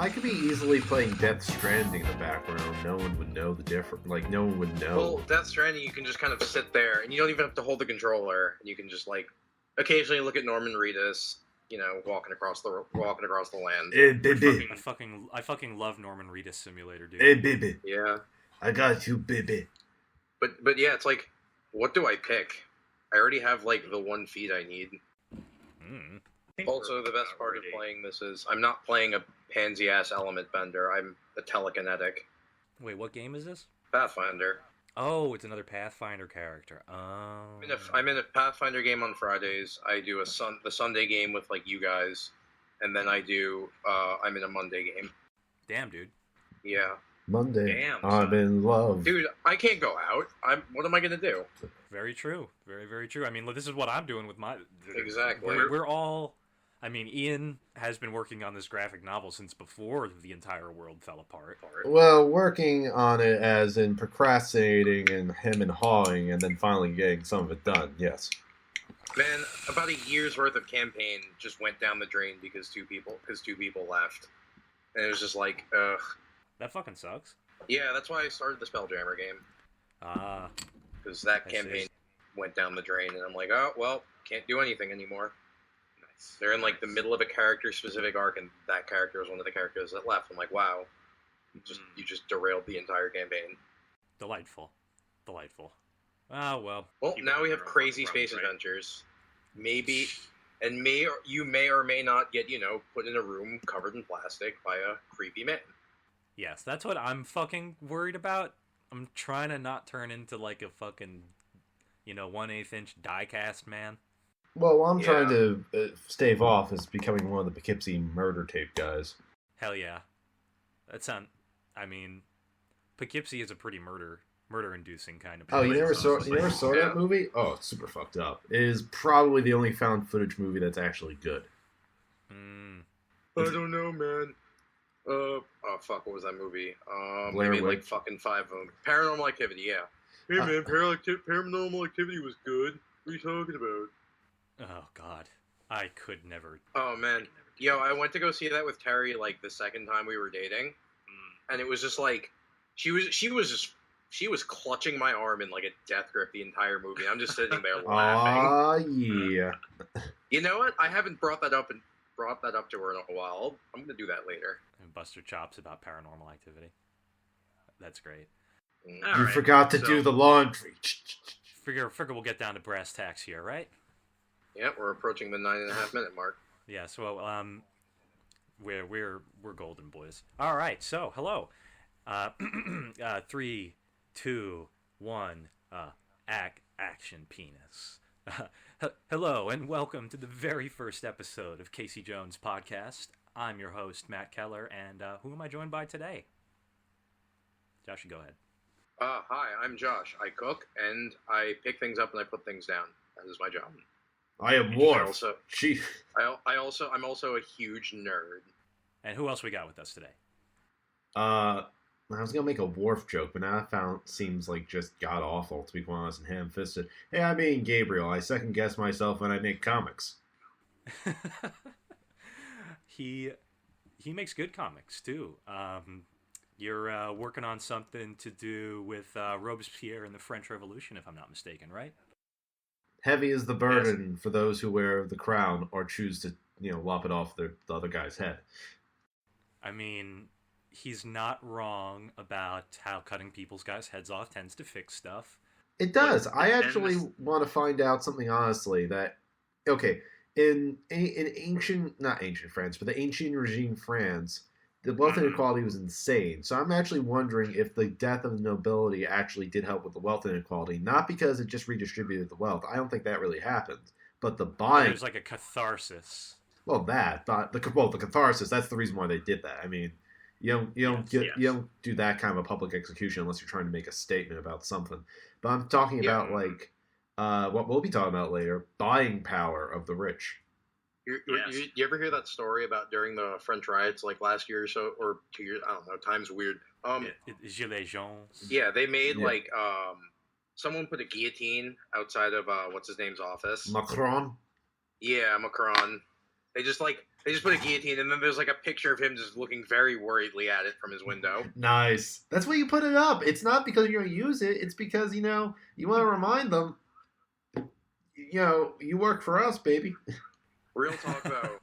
I could be easily playing Death Stranding in the background. No one would know the difference. Like, no one would know. Well, Death Stranding, you can just kind of sit there, and you don't even have to hold the controller. And you can just, like, occasionally look at Norman Reedus, you know, walking across the land. Hey, baby. I fucking love Norman Reedus Simulator, dude. Hey, baby. Yeah. I got you, baby. But yeah, it's like, what do I pick? I already have, like, the one feed I need. Mm. Also, the best part of playing this is I'm not playing a pansy-ass element bender. I'm a telekinetic. Wait, what game is this? Pathfinder. Oh, it's another Pathfinder character. Oh. I'm in a Pathfinder game on Fridays. I do the Sunday game with, like, you guys. And then I'm in a Monday game. Damn, dude. Yeah. Monday. Damn, I'm in love. Dude, I can't go out. What am I gonna do? Very true. Very, very true. I mean, this is what I'm doing with my... Exactly. We're all... I mean, Ian has been working on this graphic novel since before the entire world fell apart. Well, working on it as in procrastinating and him and hawing and then finally getting some of it done, yes. Man, about a year's worth of campaign just went down the drain because two people left. And it was just like, ugh. That fucking sucks. Yeah, that's why I started the Spelljammer game. Ah. Because that campaign went down the drain, and I'm like, oh, well, can't do anything anymore. Nice. They're in, like, the middle of a character-specific arc, and that character was one of the characters that left. I'm like, wow. You just derailed the entire campaign. Delightful. Ah, well. Well, now we have crazy space adventures. Maybe... And you may or may not get, put in a room covered in plastic by a creepy man. Yes, that's what I'm fucking worried about. I'm trying to not turn into like a fucking, 1/8 inch die-cast man. Well, what I'm trying to stave off is becoming one of the Poughkeepsie murder tape guys. Hell yeah. Poughkeepsie is a pretty murder-inducing kind of place. Oh, you never saw that movie? Oh, it's super fucked up. It is probably the only found footage movie that's actually good. I don't know, man. Oh fuck, what was that movie? Blair like fucking 5 of them. Paranormal Activity, yeah. Hey man, Paranormal Activity was good. What are you talking about? Oh god, I could never. Oh man, yo, I went to go see that with Terry like the second time we were dating, and it was just like she was clutching my arm in like a death grip the entire movie. I'm just sitting there laughing. Yeah. You know what? I haven't brought that up to her in a while. I'm gonna do that later. And Buster chops about Paranormal Activity. That's great. You forgot to do the laundry. Figure we'll get down to brass tacks here, right? Yeah, we're approaching the 9.5 minute mark. Yeah, so we're golden boys. All right, so hello. 3, 2, 1. Action penis. Hello and welcome to the very first episode of Casey Jones Podcast. I'm your host, Matt Keller, and who am I joined by today? Josh, you go ahead. Hi, I'm Josh. I cook, and I pick things up and I put things down. That is my job. I am Worf. I'm also a huge nerd. And who else we got with us today? I was gonna make a Worf joke, but now I seems like just god awful, to be quite honest, and ham-fisted. Hey, I'm being Gabriel. I second guess myself when I make comics. He makes good comics too. You're working on something to do with Robespierre and the French Revolution, if I'm not mistaken, right? Heavy is the burden for those who wear the crown or choose to, lop it off the other guy's head. I mean, he's not wrong about how cutting people's guys' heads off tends to fix stuff. It does. I actually want to find out something honestly that, okay, in not ancient France, but the ancient regime France, the wealth inequality was insane. So I'm actually wondering if the death of the nobility actually did help with the wealth inequality, not because it just redistributed the wealth. I don't think that really happened. But the buying... There's like a catharsis. Well, the catharsis, that's the reason why they did that. I mean, you don't do that kind of a public execution unless you're trying to make a statement about something. But I'm talking about what we'll be talking about later, buying power of the rich. You ever hear that story about during the French riots, like last year or so, or 2 years? I don't know. Time's weird. Gilets jaunes. Yeah, they made someone put a guillotine outside of what's his name's office. Macron. Yeah, Macron. They just They just put a guillotine, and then there's like a picture of him just looking very worriedly at it from his window. Nice. That's why you put it up. It's not because you're going to use it. It's because, you want to remind them, you work for us, baby. Real talk, though.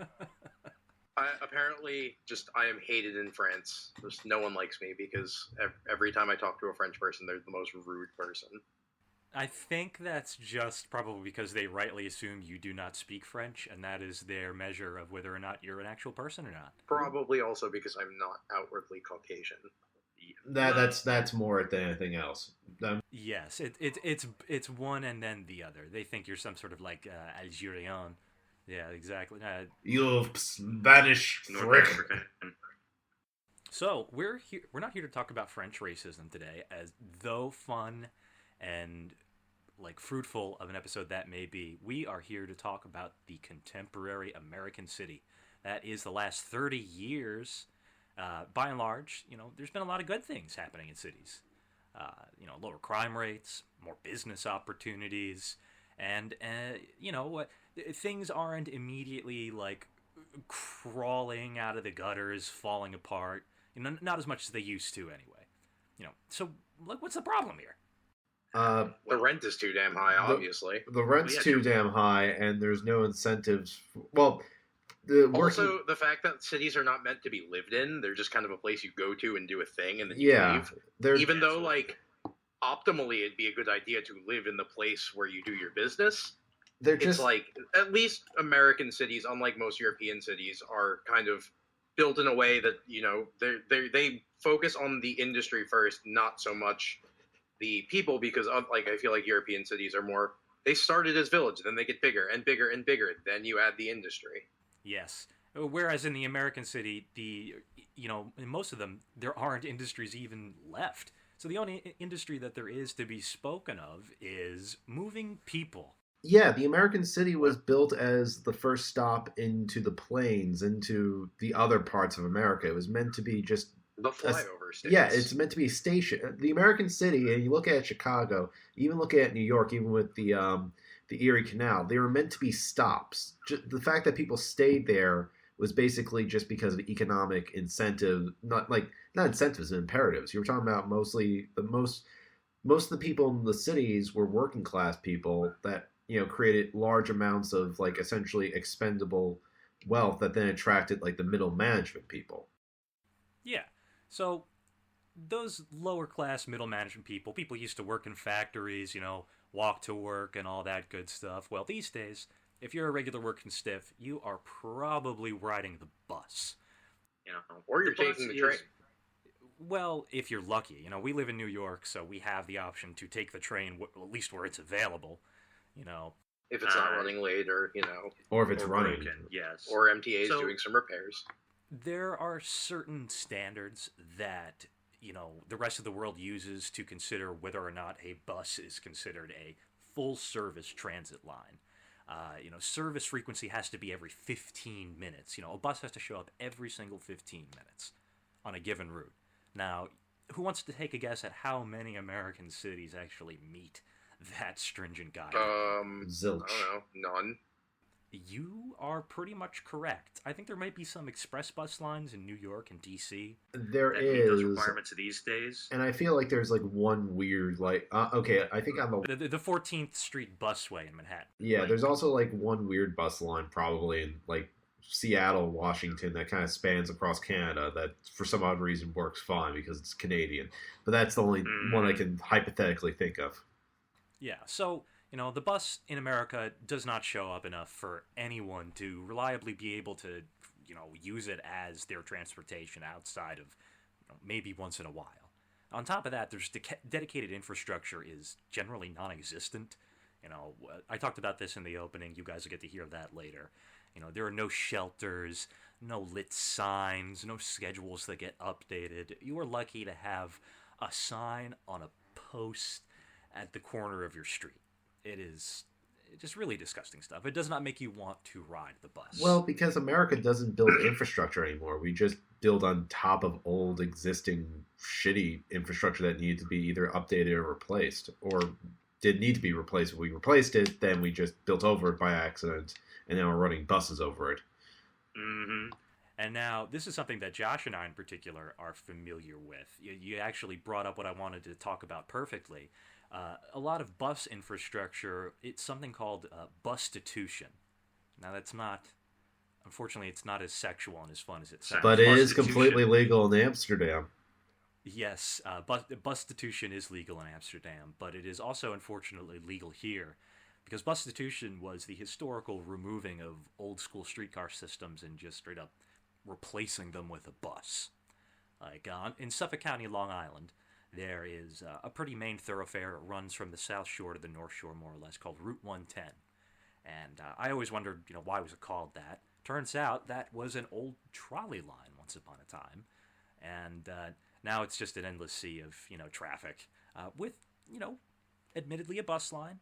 I am hated in France. Just no one likes me because every time I talk to a French person, they're the most rude person. I think that's just probably because they rightly assume you do not speak French, and that is their measure of whether or not you're an actual person or not. Probably also because I'm not outwardly Caucasian. That's more than anything else. Yes, it's one and then the other. They think you're some sort of like Algerian. Yeah, exactly. You Spanish frick. So we're not here to talk about French racism today, as though fun and like fruitful of an episode that may be. We are here to talk about the contemporary American city. That is the last 30 years. By and large, there's been a lot of good things happening in cities. Lower crime rates, more business opportunities, and things aren't immediately like crawling out of the gutters, falling apart. Not as much as they used to anyway. So like, what's the problem here? The rent is too damn high, obviously. The rent's too damn high, and there's no incentives. The fact that cities are not meant to be lived in, they're just kind of a place you go to and do a thing, and then you leave. Even though, like, optimally it'd be a good idea to live in the place where you do your business, it's like, at least American cities, unlike most European cities, are kind of built in a way that, they focus on the industry first, not so much the people, because I feel like European cities are more, they started as village, then they get bigger and bigger and bigger, then you add the industry. Yes. Whereas in the American city, in most of them, there aren't industries even left. So the only industry that there is to be spoken of is moving people. Yeah, the American city was built as the first stop into the plains, into the other parts of America. It was meant to be just the flyover states. Yeah, it's meant to be a station. The American city, and you look at Chicago, even look at New York, even with the Erie Canal, they were meant to be stops. The fact that people stayed there was basically just because of economic incentive, not incentives, imperatives. You were talking about most of the people in the cities were working class people that created large amounts of like essentially expendable wealth that then attracted like the middle management people. Yeah. So those lower class middle management people used to work in factories, walk to work and all that good stuff. Well, these days, if you're a regular working stiff, you are probably riding the bus. Or you're taking the train. Well, if you're lucky. We live in New York, so we have the option to take the train, at least where it's available. If it's not running late, or or if it's running, broken, yes, or MTA is doing some repairs. There are certain standards that the rest of the world uses to consider whether or not a bus is considered a full service transit line. Service frequency has to be every 15 minutes. A bus has to show up every single 15 minutes on a given route. Now, who wants to take a guess at how many American cities actually meet that stringent guideline? Zilch. I don't know. None. You are pretty much correct. I think there might be some express bus lines in New York and D.C. There that is meet those requirements these days, and I feel like there's like one weird I think on the 14th Street busway in Manhattan. Yeah, there's also like one weird bus line probably in like Seattle, Washington, that kind of spans across Canada that for some odd reason works fine because it's Canadian. But that's the only one I can hypothetically think of. Yeah, so the bus in America does not show up enough for anyone to reliably be able to, use it as their transportation outside of maybe once in a while. On top of that, there's dedicated infrastructure is generally non-existent. I talked about this in the opening. You guys will get to hear that later. There are no shelters, no lit signs, no schedules that get updated. You are lucky to have a sign on a post at the corner of your street. It is just really disgusting stuff. It does not make you want to ride the bus. Well, because America doesn't build infrastructure anymore. We just build on top of old, existing, shitty infrastructure that needed to be either updated or replaced, or did need to be replaced. If we replaced it, then we just built over it by accident, and now we're running buses over it. Mm-hmm. And now, this is something that Josh and I in particular are familiar with. You actually brought up what I wanted to talk about perfectly. A lot of bus infrastructure, it's something called bustitution. Now, that's not, unfortunately, it's not as sexual and as fun as it sounds. But it is Bustitution. completely legal in Amsterdam. Yes, bustitution is legal in Amsterdam, but it is also, unfortunately, legal here. Because bustitution was the historical removing of old school streetcar systems and just straight up replacing them with a bus. Like in Suffolk County, Long Island, there is a pretty main thoroughfare. It runs from the South Shore to the North Shore, more or less, called Route 110. And I always wondered, why was it called that? Turns out that was an old trolley line once upon a time, and now it's just an endless sea of traffic with admittedly a bus line.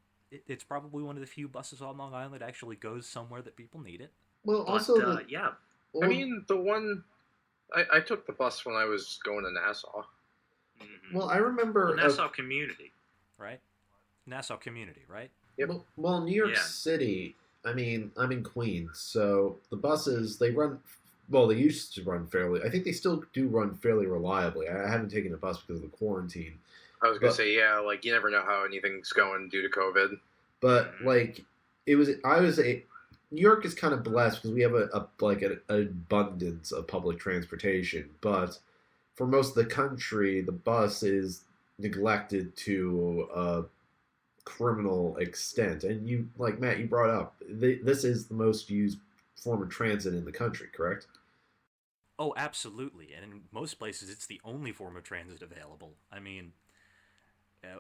It's probably one of the few buses on Long Island that actually goes somewhere that people need it. Well, But, also, yeah. well, I mean, the one I took the bus when I was going to Nassau. Mhm. well, I remember. Nassau Community. Right? Nassau Community, right? Yep. Well, New York Yeah. City. I mean, I'm in Queens, so the buses they run. Well, they used to run fairly. I think they still do run fairly reliably. I haven't taken a bus because of the quarantine. I was gonna But- say, yeah, like you never know how anything's going due to COVID. But like New York is kind of blessed because we have an abundance of public transportation. But for most of the country, the bus is neglected to a criminal extent. And you, like Matt, you brought up this is the most used form of transit in the country, correct? Oh, absolutely. And in most places, it's the only form of transit available. I mean,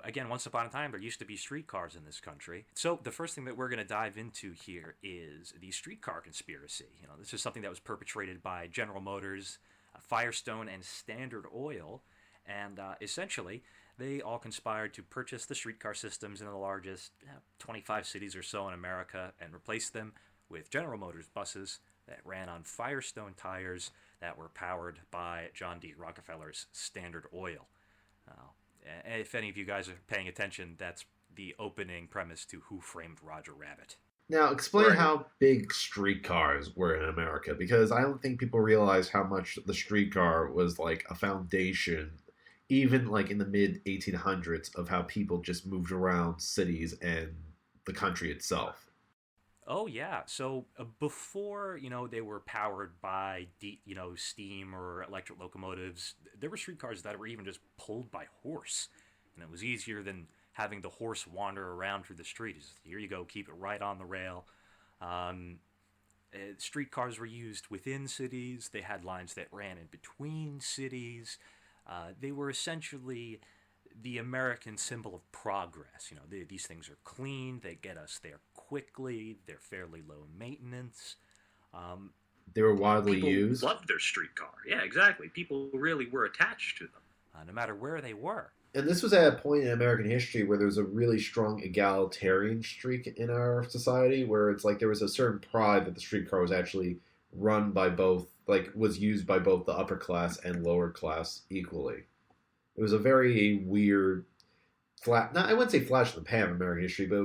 again, once upon a time, there used to be streetcars in this country. So the first thing that we're going to dive into here is the streetcar conspiracy. This is something that was perpetrated by General Motors, Firestone, and Standard Oil. And essentially, they all conspired to purchase the streetcar systems in the largest 25 cities or so in America and replace them with General Motors buses that ran on Firestone tires that were powered by John D. Rockefeller's Standard Oil. If any of you guys are paying attention, that's the opening premise to Who Framed Roger Rabbit. Now, explain Right. how big streetcars were in America, because I don't think people realize how much the streetcar was like a foundation, even like in the mid 1800s, of how people just moved around cities and the country itself. Oh yeah, so before they were powered by steam or electric locomotives, there were streetcars that were even just pulled by horse, and it was easier than having the horse wander around through the street. It's, here you go, keep it right on the rail. Streetcars were used within cities. They had lines that ran in between cities. They were essentially the American symbol of progress. These things are clean. They get us there quickly. They're fairly low maintenance. They were widely People used. loved their streetcar. Yeah, exactly. People really were attached to them. No matter where they were. And this was at a point in American history where there was a really strong egalitarian streak in our society, where it's like there was a certain pride that the streetcar was actually run by both, like was used by both the upper class and lower class equally. It was a very weird, I wouldn't say flash in the pan of American history, but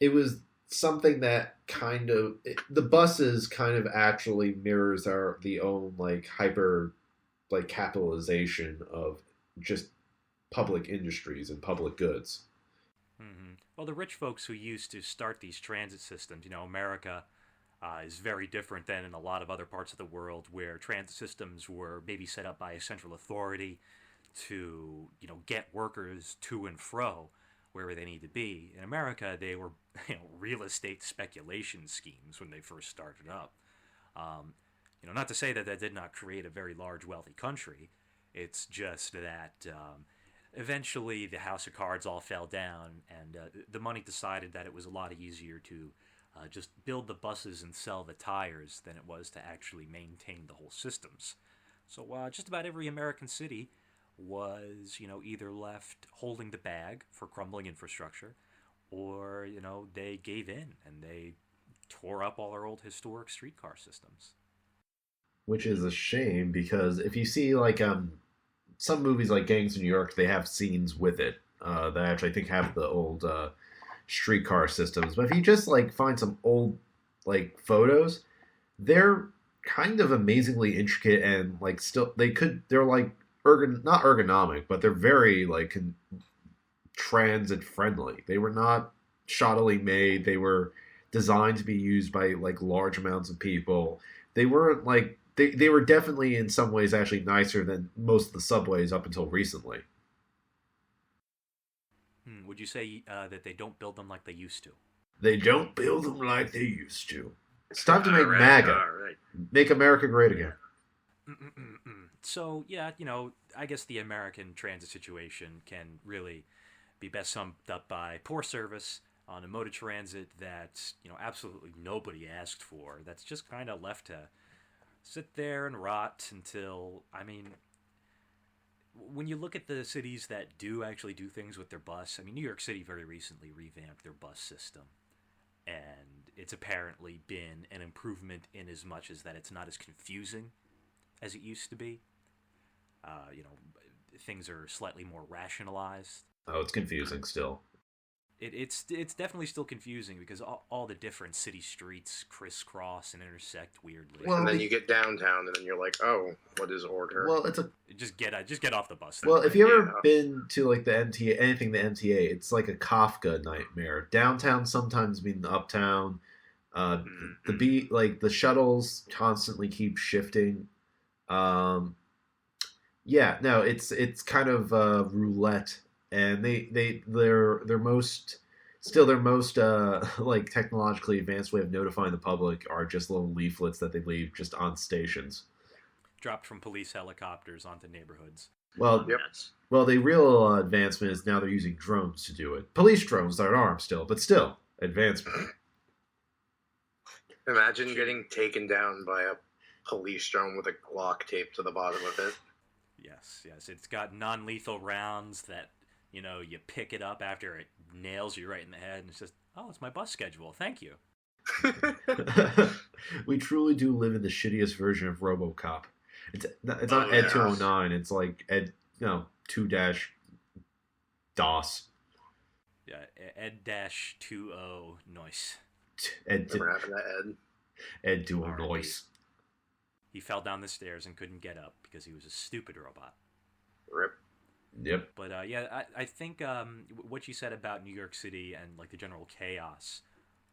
it was something that the buses kind of actually mirrors the own like hyper like capitalization of just public industries and public goods. Mm-hmm. Well, the rich folks who used to start these transit systems, America is very different than in a lot of other parts of the world where transit systems were maybe set up by a central authority to, get workers to and fro wherever they need to be. In America, they were, real estate speculation schemes when they first started up. Not to say that that did not create a very large, wealthy country. It's just that eventually the house of cards all fell down, and the money decided that it was a lot easier to just build the buses and sell the tires than it was to actually maintain the whole systems. So just about every American city was, either left holding the bag for crumbling infrastructure, or, they gave in and they tore up all our old historic streetcar systems. Which is a shame, because if you see like some movies like Gangs of New York, they have scenes with it that actually I think have the old streetcar systems. But if you just like find some old like photos, they're kind of amazingly intricate and like still they're like not ergonomic, but they're very like transit friendly. They were not shoddily made. They were designed to be used by like large amounts of people. They weren't like they were definitely in some ways actually nicer than most of the subways up until recently. Would you say that they don't build them like they used to? They don't build them like they used to. It's time to make MAGA. Make America great again. So, yeah, I guess the American transit situation can really be best summed up by poor service on a mode of transit that, absolutely nobody asked for. That's just kind of left to sit there and rot until, when you look at the cities that do actually do things with their bus, New York City very recently revamped their bus system. And it's apparently been an improvement in as much as that it's not as confusing as it used to be. Things are slightly more rationalized. Oh, it's confusing still. It's definitely still confusing because all the different city streets crisscross and intersect weirdly. Well, and then you get downtown, and then you're like, "Oh, what is order?" Well, just get off the bus. Well, if you ever been to like the MTA, anything the MTA, it's like a Kafka nightmare. Downtown sometimes mean uptown. The shuttles constantly keep shifting. It's kind of roulette. And their most like technologically advanced way of notifying the public are just little leaflets that they leave just on stations, dropped from police helicopters onto neighborhoods. Well, yep. Well, the real advancement is now they're using drones to do it. Police drones that are armed still, but still advancement. Imagine getting taken down by a police drone with a Glock taped to the bottom of it. Yes, it's got non-lethal rounds that. You pick it up after it nails you right in the head, and it's just, oh, it's my bus schedule. Thank you. We truly do live in the shittiest version of RoboCop. It's not Ed 209. It's like Ed, 2-DOS. Yeah, Ed-20 noise. Never happened to Ed. Ed doing noise. He fell down the stairs and couldn't get up because he was a stupid robot. Rip. Yep. But I think what you said about New York City and like the general chaos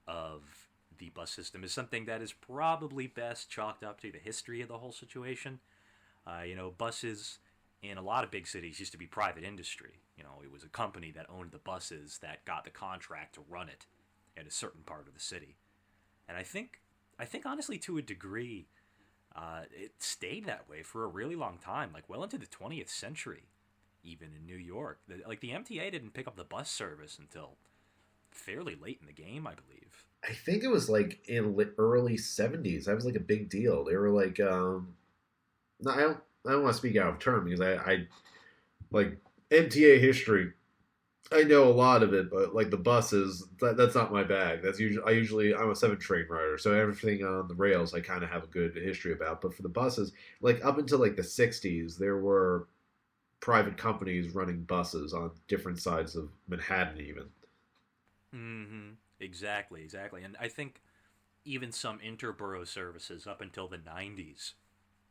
of the bus system is something that is probably best chalked up to the history of the whole situation. Buses in a lot of big cities used to be private industry. It was a company that owned the buses that got the contract to run it in a certain part of the city. And I think honestly to a degree, it stayed that way for a really long time, like well into the 20th century. Even in New York, the MTA didn't pick up the bus service until fairly late in the game, I believe. I think it was like in early 70s. That was like a big deal. They were like, no, I don't want to speak out of turn because I like MTA history. I know a lot of it, but like the buses, that's not my bag. That's usually I'm a 7 train rider, so everything on the rails I kind of have a good history about. But for the buses, like up until like the 60s, there were private companies running buses on different sides of Manhattan even. Mm-hmm. Exactly. And I think even some interborough services up until the 90s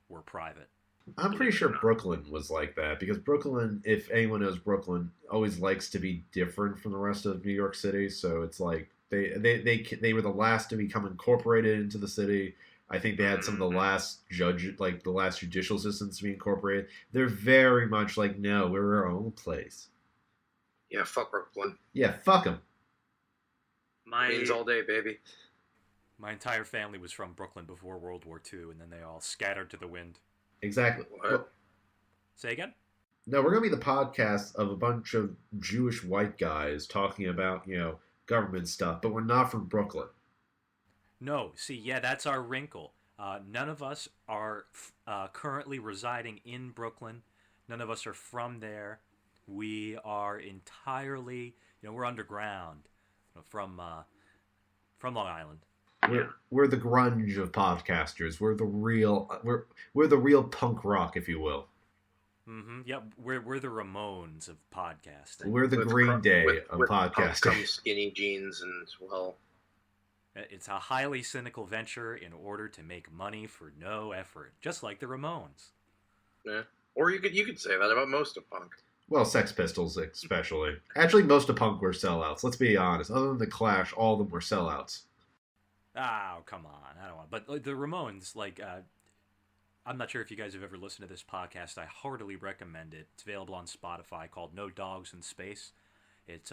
were private. I'm pretty sure Brooklyn was like that because Brooklyn, if anyone knows Brooklyn, always likes to be different from the rest of New York City. So it's like they were the last to become incorporated into the city. I think they had some of the last judicial systems to be incorporated. They're very much like, no, we're our own place. Yeah, fuck Brooklyn. Yeah, fuck them. Means all day, baby. My entire family was from Brooklyn before World War II, and then they all scattered to the wind. Exactly. What? Say again? No, we're going to be the podcast of a bunch of Jewish white guys talking about, government stuff, but we're not from Brooklyn. No, see, yeah, that's our wrinkle. None of us are currently residing in Brooklyn. None of us are from there. We are entirely, we're underground from Long Island. We're the grunge of podcasters. We're the real punk rock, if you will. Mm-hmm. Yep, we're the Ramones of podcasting. We're the Green Day of podcasting. Skinny jeans and It's a highly cynical venture in order to make money for no effort, just like the Ramones. Yeah. Or you could say that about most of punk. Well, Sex Pistols especially. Actually, most of punk were sellouts. Let's be honest. Other than the Clash, all of them were sellouts. Oh, come on. I don't want. But the Ramones, I'm not sure if you guys have ever listened to this podcast. I heartily recommend it. It's available on Spotify, called No Dogs in Space. It's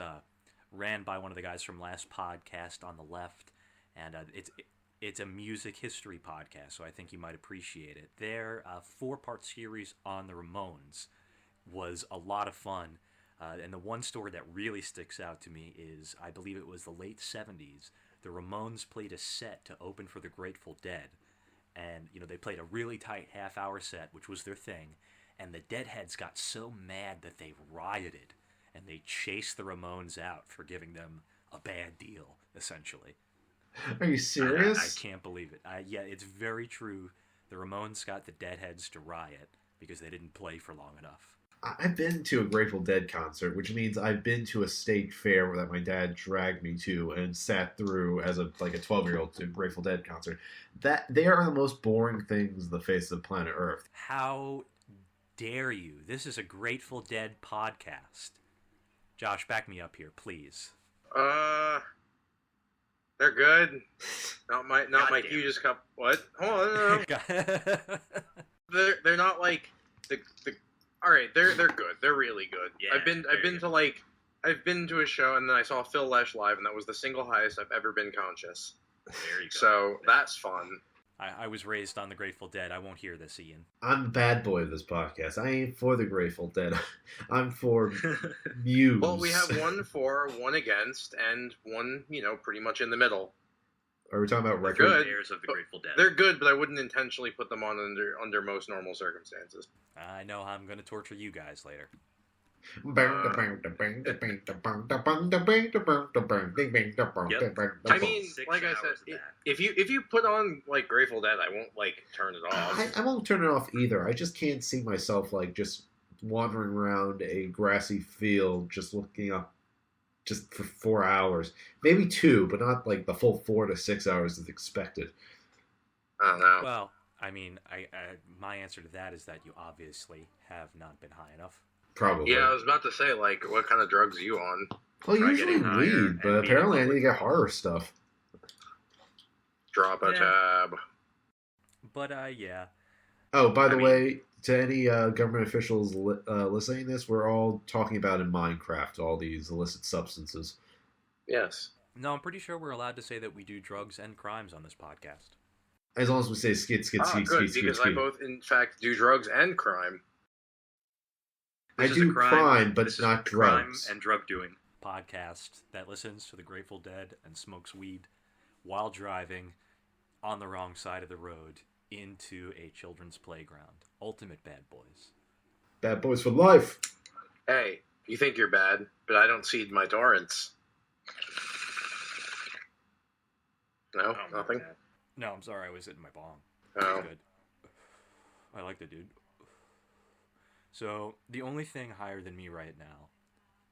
ran by one of the guys from last podcast on the left, and it's a music history podcast, so I think you might appreciate it. Their 4-part series on the Ramones was a lot of fun, and the one story that really sticks out to me is, I believe it was the late 70s, the Ramones played a set to open for the Grateful Dead, and they played a really tight half-hour set, which was their thing, and the Deadheads got so mad that they rioted, and they chased the Ramones out for giving them a bad deal, essentially. Are you serious? I can't believe it. Yeah, it's very true. The Ramones got the Deadheads to riot because they didn't play for long enough. I've been to a Grateful Dead concert, which means I've been to a state fair that my dad dragged me to and sat through as a 12-year-old to a Grateful Dead concert. That they are the most boring things on the face of planet Earth. How dare you? This is a Grateful Dead podcast. Josh, back me up here, please. They're good. Not my hugest cup. What? Hold on. No. They're not like the. All right, they're good. They're really good. Yeah, I've been to a show and then I saw Phil Lesh live and that was the single highest I've ever been conscious. There you go. So that's fun. I was raised on the Grateful Dead. I won't hear this, Ian. I'm the bad boy of this podcast. I ain't for the Grateful Dead. I'm for Muse. Well, we have one for, one against, and one, pretty much in the middle. Are we talking about They're record? good. Heirs of the Grateful Dead. They're good, but I wouldn't intentionally put them on under most normal circumstances. I know how I'm going to torture you guys later. I mean, like I said, if you put on Grateful Dead, I won't turn it off. I won't turn it off either. I just can't see myself just wandering around a grassy field, just looking up, just for 4 hours, maybe 2, but not the full 4 to 6 hours as expected. I don't know. Well, I mean, my answer to that is that you obviously have not been high enough. Probably. Yeah, I was about to say, what kind of drugs are you on? Well, Try usually getting higher weed, and but apparently I need to get horror stuff. Drop a tab. But, yeah. Oh, by the way, to any government officials listening to this, we're all talking about in Minecraft all these illicit substances. Yes. No, I'm pretty sure we're allowed to say that we do drugs and crimes on this podcast. As long as we say skid, Good, because I both, in fact, do drugs and crime. I do crime, but this not is crime drugs. and drug doing. Podcast that listens to the Grateful Dead and smokes weed while driving on the wrong side of the road into a children's playground. Ultimate bad boys. Bad boys for life. Hey, you think you're bad, but I don't seed my torrents. No, Oh, nothing. No, I'm sorry, I was hitting my bong. Oh. Good. I like that, dude. So, the only thing higher than me right now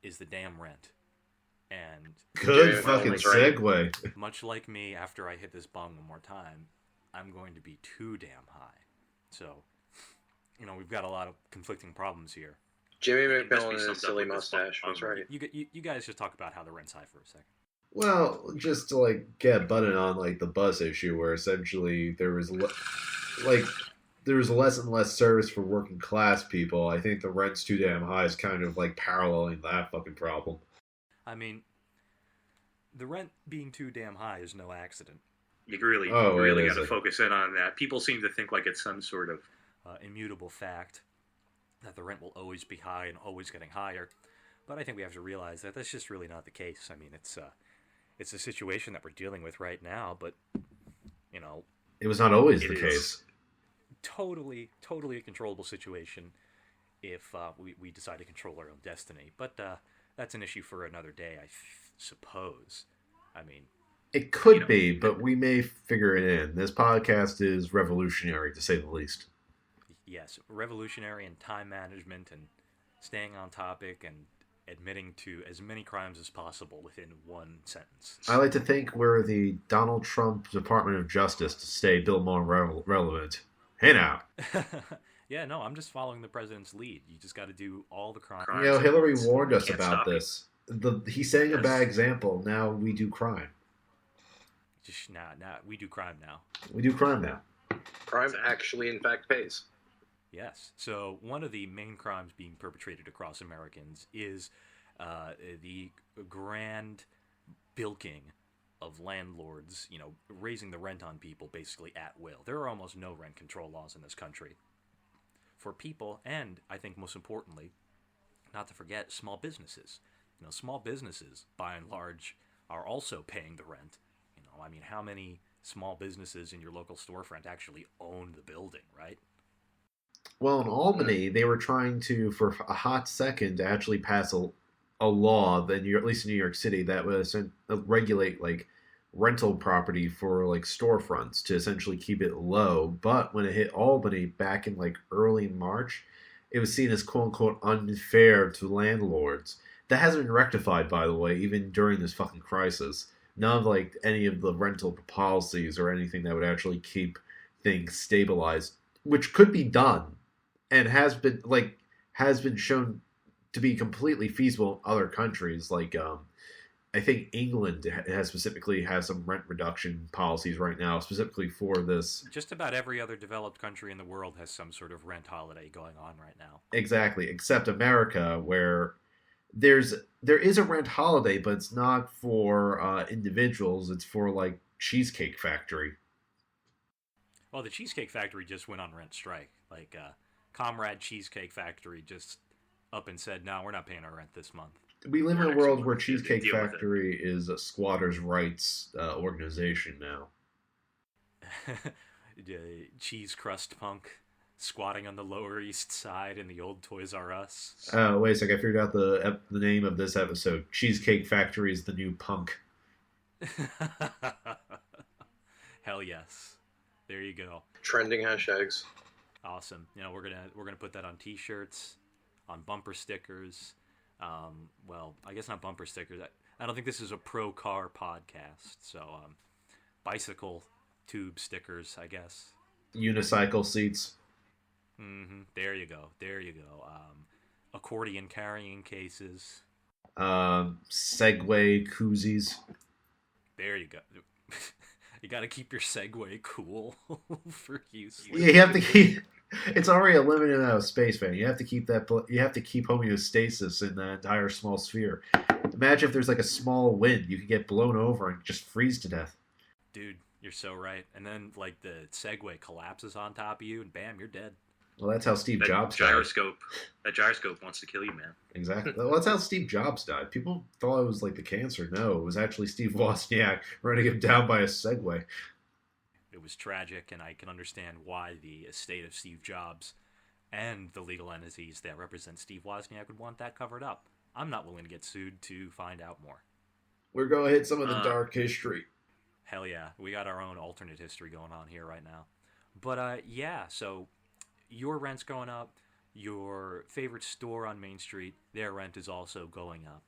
is the damn rent. And Good Yeah, fucking that's right. segue. much like me, after I hit this bong one more time, I'm going to be too damn high. So, we've got a lot of conflicting problems here. Jimmy It must McMillan be and his summed up silly with this mustache. fucking That's right. You guys just talk about how the rent's high for a second. Well, just to get butted on the bus issue, where essentially there was there was less and less service for working class people. I think the rent's too damn high is kind of paralleling that fucking problem. I mean, the rent being too damn high is no accident. You really it got to is. focus in on that. People seem to think it's some sort of Immutable fact that the rent will always be high and always getting higher. But I think we have to realize that that's just really not the case. I mean, it's a situation that we're dealing with right now, but, It was not always It the is. case. totally a controllable situation if we decide to control our own destiny. But that's an issue for another day, I suppose. I mean, It could be, but we may figure it in. This podcast is revolutionary, to say the least. yes, revolutionary in time management and staying on topic and admitting to as many crimes as possible within one sentence. I like to think we're the Donald Trump Department of Justice to stay Bill Maher relevant. Hey now. Yeah, no, I'm just following the president's lead. You just got to do all the crimes. You know, Hillary warned us Can't about stop this. He's setting a Yes. bad example. Now we do crime. Just nah, we do crime now. We do crime now. Crime actually, in fact, pays. Yes. So one of the main crimes being perpetrated across Americans is the grand bilking of landlords, raising the rent on people basically at will. There are almost no rent control laws in this country for people, and I think most importantly, not to forget small businesses. Small businesses, by and large, are also paying the rent. How many small businesses in your local storefront actually own the building, right? Well, in Albany, they were trying to, for a hot second, to actually pass a law that at least in New York City, that would regulate rental property for storefronts to essentially keep it low. But when it hit Albany back in early March, it was seen as quote unquote unfair to landlords. That hasn't been rectified, by the way, even during this fucking crisis. None of any of the rental policies or anything that would actually keep things stabilized, which could be done and has been shown to be completely feasible in other countries. I think England has some rent reduction policies right now, specifically for this. Just about every other developed country in the world has some sort of rent holiday going on right now. Exactly, except America, where there is a rent holiday, but it's not for individuals. It's for Cheesecake Factory. Well, the Cheesecake Factory just went on rent strike. Comrade Cheesecake Factory just up and said, "No, we're not paying our rent this month." We live in a world where Excellent. Cheesecake Deal with it. Factory is a squatters' rights organization now. Cheese crust punk squatting on the Lower East Side in the old Toys R Us. Wait a sec, I figured out the name of this episode. Cheesecake Factory is the new punk. Hell yes. There you go. Trending hashtags. Awesome. We're gonna put that on T-shirts, on bumper stickers. Well, I guess not bumper stickers. I don't think this is a pro car podcast, so bicycle tube stickers, I guess. Unicycle seats. There you go. Accordion carrying cases. Segway koozies. There you go. You got to keep your Segway cool for use. Yeah, you have to keep. It's already a limited amount of space, man. You have to keep that. You have to keep homeostasis in that entire small sphere. Imagine if there's a small wind, you could get blown over and just freeze to death. Dude, you're so right. And then the Segway collapses on top of you, and bam, you're dead. Well, that's how Steve Jobs died. That gyroscope wants to kill you, man. Exactly. Well, that's how Steve Jobs died. People thought it was the cancer. No, it was actually Steve Wozniak running him down by a Segway. It was tragic, and I can understand why the estate of Steve Jobs and the legal entities that represent Steve Wozniak would want that covered up. I'm not willing to get sued to find out more. We're going to hit some of the dark history. Hell yeah. We got our own alternate history going on here right now. But, yeah, so your rent's going up. Your favorite store on Main Street, their rent is also going up.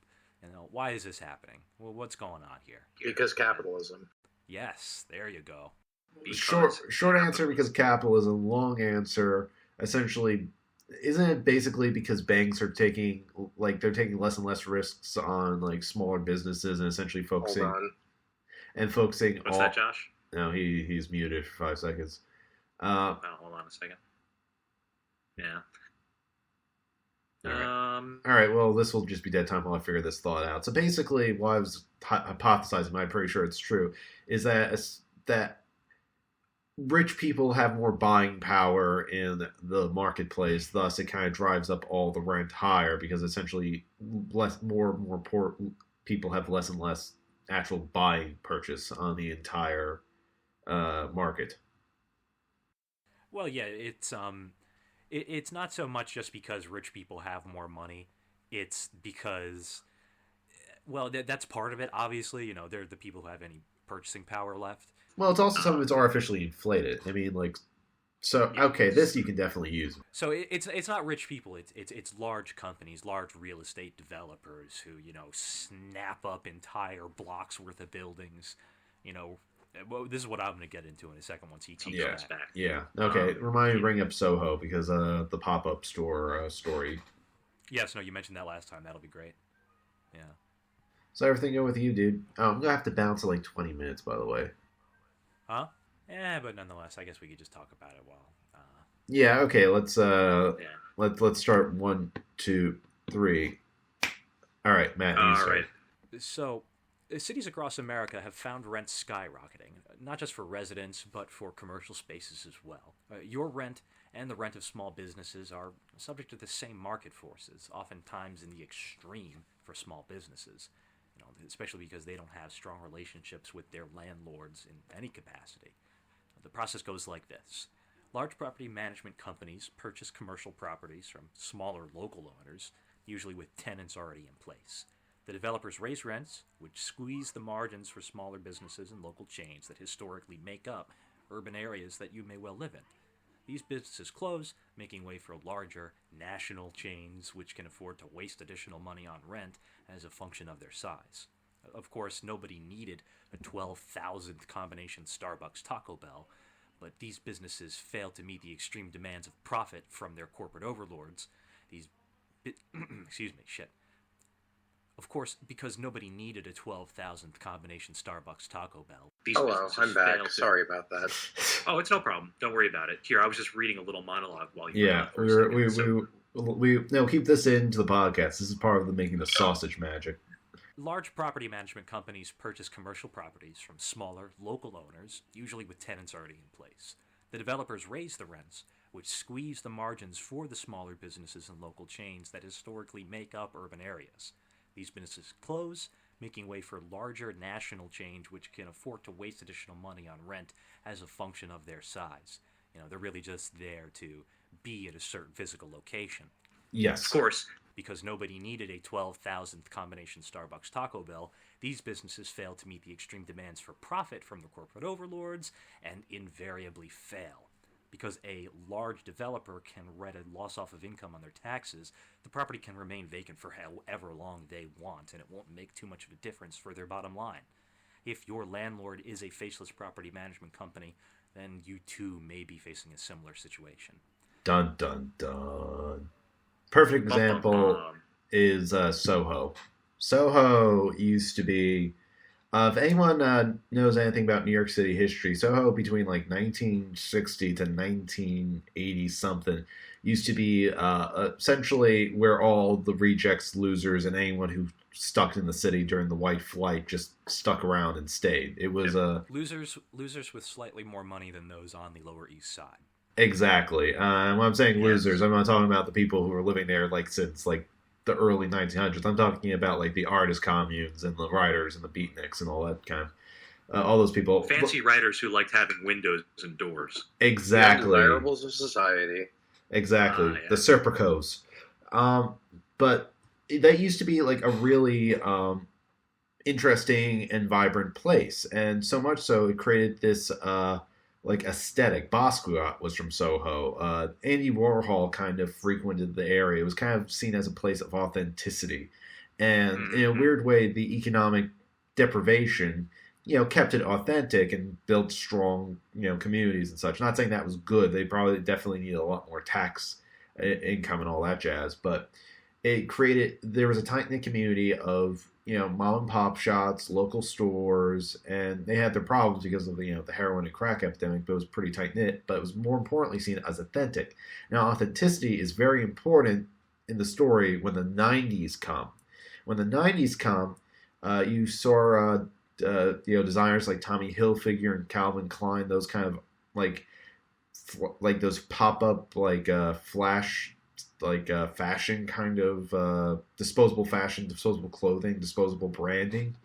Why is this happening? Well, what's going on here? Because capitalism. Yes, there you go. Short answer, because capitalism. Long answer, essentially, isn't it basically because banks are taking less and less risks on smaller businesses and essentially focusing What's that, Josh? No, he's muted for 5 seconds. Hold on a second. Yeah. All right, well, this will just be dead time while I figure this thought out. So basically, what I was hypothesizing, but I'm pretty sure it's true, is that rich people have more buying power in the marketplace. Thus, it kind of drives up all the rent higher because essentially more and more poor people have less and less actual buying purchase on the entire market. Well, yeah, it's not so much just because rich people have more money. It's because, well, that's part of it. Obviously, they're the people who have any purchasing power left. Well, it's also some of it's artificially inflated. I mean, So okay, this you can definitely use. So it's not rich people. It's large companies, large real estate developers who snap up entire blocks worth of buildings. Well, this is what I'm going to get into in a second once he comes back. Yeah. Okay. Remind me to bring up Soho because the pop-up store story. Yes. No. You mentioned that last time. That'll be great. Yeah. So everything go with you, dude? I'm gonna have to bounce in like 20 minutes, by the way. Huh? Yeah, but nonetheless, I guess we could just talk about it while. Yeah. Okay. Let's start 1, 2, 3. All right, Matt. All right. So, cities across America have found rents skyrocketing, not just for residents, but for commercial spaces as well. Your rent and the rent of small businesses are subject to the same market forces, oftentimes in the extreme for small businesses, especially because they don't have strong relationships with their landlords in any capacity. The process goes like this. Large property management companies purchase commercial properties from smaller local owners, usually with tenants already in place. The developers raise rents, which squeeze the margins for smaller businesses and local chains that historically make up urban areas that you may well live in. These businesses close, making way for larger national chains which can afford to waste additional money on rent as a function of their size. Of course, nobody needed a 12,000th combination Starbucks Taco Bell, but these businesses fail to meet the extreme demands of profit from their corporate overlords. Of course, because nobody needed a 12,000th combination Starbucks Taco Bell. Hello, I'm back. Sorry about that. Oh, it's no problem. Don't worry about it. Here, I was just reading a little monologue while you. Yeah, no, keep this into the podcast. This is part of the making the sausage magic. Large property management companies purchase commercial properties from smaller, local owners, usually with tenants already in place. The developers raise the rents, which squeeze the margins for the smaller businesses and local chains that historically make up urban areas. These businesses close, making way for larger national chains which can afford to waste additional money on rent as a function of their size. They're really just there to be at a certain physical location. Yes. Of course. Because nobody needed a 12,000th combination Starbucks Taco Bell, these businesses fail to meet the extreme demands for profit from the corporate overlords and invariably fail. Because a large developer can write a loss off of income on their taxes, the property can remain vacant for however long they want, and it won't make too much of a difference for their bottom line. If your landlord is a faceless property management company, then you too may be facing a similar situation. Dun, dun, dun. Perfect example is Soho. Soho used to be, if anyone knows anything about New York City history, Soho between like 1960 to 1980 something used to be essentially where all the rejects, losers, and anyone who stuck in the city during the White Flight just stuck around and stayed. It was losers with slightly more money than those on the Lower East Side. Exactly. When I'm saying losers, I'm not talking about the people who were living there like since like the early 1900s. I'm talking about like the artist communes and the writers and the beatniks and all that kind of all those people. Fancy writers who liked having windows and doors. Exactly. The undesirables of society. Exactly. The Serpicos. But that used to be like a really interesting and vibrant place, and so much so it created this like aesthetic. Basquiat was from Soho. Andy Warhol kind of frequented the area. It was kind of seen as a place of authenticity. And in a weird way, the economic deprivation, kept it authentic and built strong, communities and such. Not saying that was good. They probably definitely needed a lot more tax income and all that jazz. But there was a tight-knit community of, mom and pop shops, local stores, and they had their problems because of the heroin and crack epidemic, but it was pretty tight-knit, but it was more importantly seen as authentic. Now, authenticity is very important in the story when the 90s come. When the 90s come, you saw, designers like Tommy Hilfiger and Calvin Klein, those kind of, like those pop-up, flash fashion kind of disposable fashion, disposable clothing, disposable branding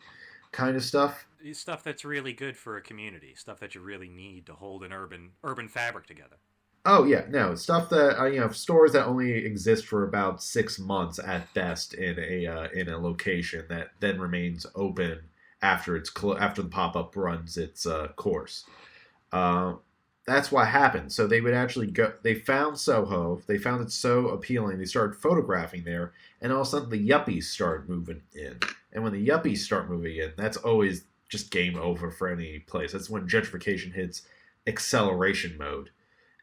kind of stuff. Stuff that's really good for a community. Stuff that you really need to hold an urban fabric together. Oh yeah, no, stuff that stores that only exist for about 6 months at best in a location that then remains open after after the pop up runs its course. that's what happened. So they would actually go. They found Soho. They found it so appealing. They started photographing there, and all of a sudden the yuppies started moving in. And when the yuppies start moving in, that's always just game over for any place. That's when gentrification hits acceleration mode.